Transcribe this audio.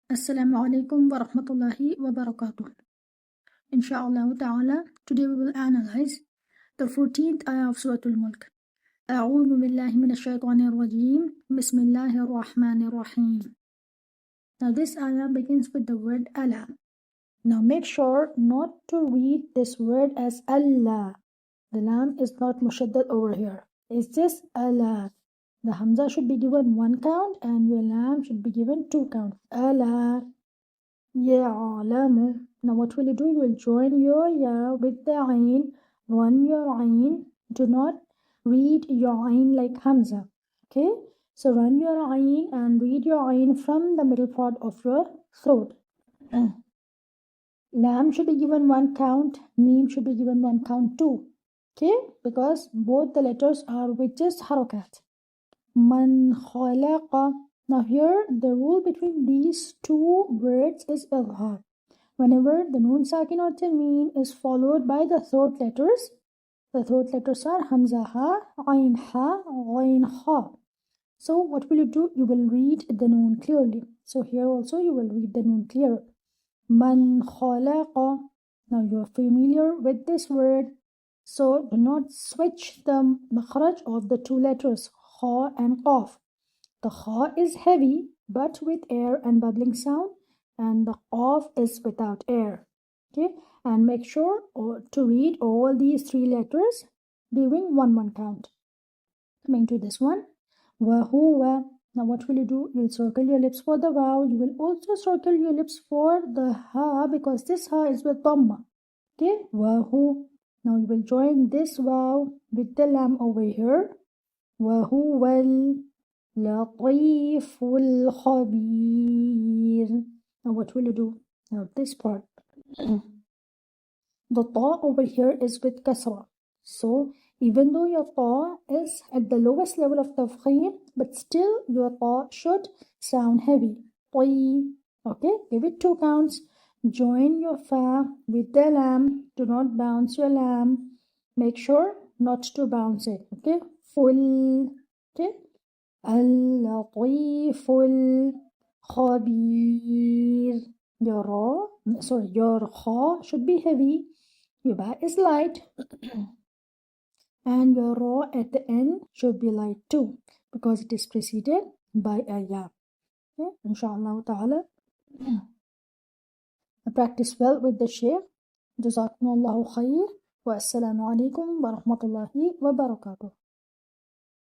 Assalamu alaikum wa rahmatullahi wa barakatuh. Insha'Allah ta'ala, today we will analyze the 14th ayah of Surah Mulk. أعوذ بالله من الشيطان الرجيم بسم الله الرحمن الرحيم. Now this ayah begins with the word Allah. Now make sure not to read this word as Allah. The lam is not mushaddad over here. It's just Allah. The hamza should be given 1 count and your lam should be given 2 counts. Allah. يعلم. Now what will you do? You will join your ya with the ayn, run your ayn. Do not read your ayn like hamza. Okay? So run your ayn and read your ayn from the middle part of your throat. Lam should be given 1 count, neem should be given 1 count too. Okay? Because both the letters are with just harakat. Man khalaqa. Now here the rule between these two words is idhar. Whenever the noon sakin or tanween is followed by the throat letters are hamza ha, ayn ha, ghain ha. So what will you do? You will read the noon clearly. So here also you will read the noon clear. Man khalaqa. Now you are familiar with this word. So do not switch the makhraj of the two letters kha and qaf. The kha is heavy but with air and bubbling sound, and the qaf is without air. Okay, and make sure to read all these three letters giving 1 count. Coming to this one, wa huwa. Now what will you do? You will circle your lips for the waw. You will also circle your lips for the ha, because this ha is with dhamma. Okay, wa hu. Now you will join this waw with the lam over here. Wa huwal latiful khabir. Now what will you do? Now this part. The ta over here is with kasra. So even though your ta is at the lowest level of tafkhim, but still your ta should sound heavy. Tay. Okay, give it 2 counts. Join your fa with the lam. Do not bounce your lam. Make sure not to bounce it. Okay, full. Okay. Al-latiful khabir. Your kha should be heavy. Your ba is light. And your ra at the end should be light too, because it is preceded by a ya. Okay, inshallah ta'ala. Practice well with the shaykh. Jazakumullahu khair. Wa assalamu alaikum wa rahmatullahi wa barakatuh.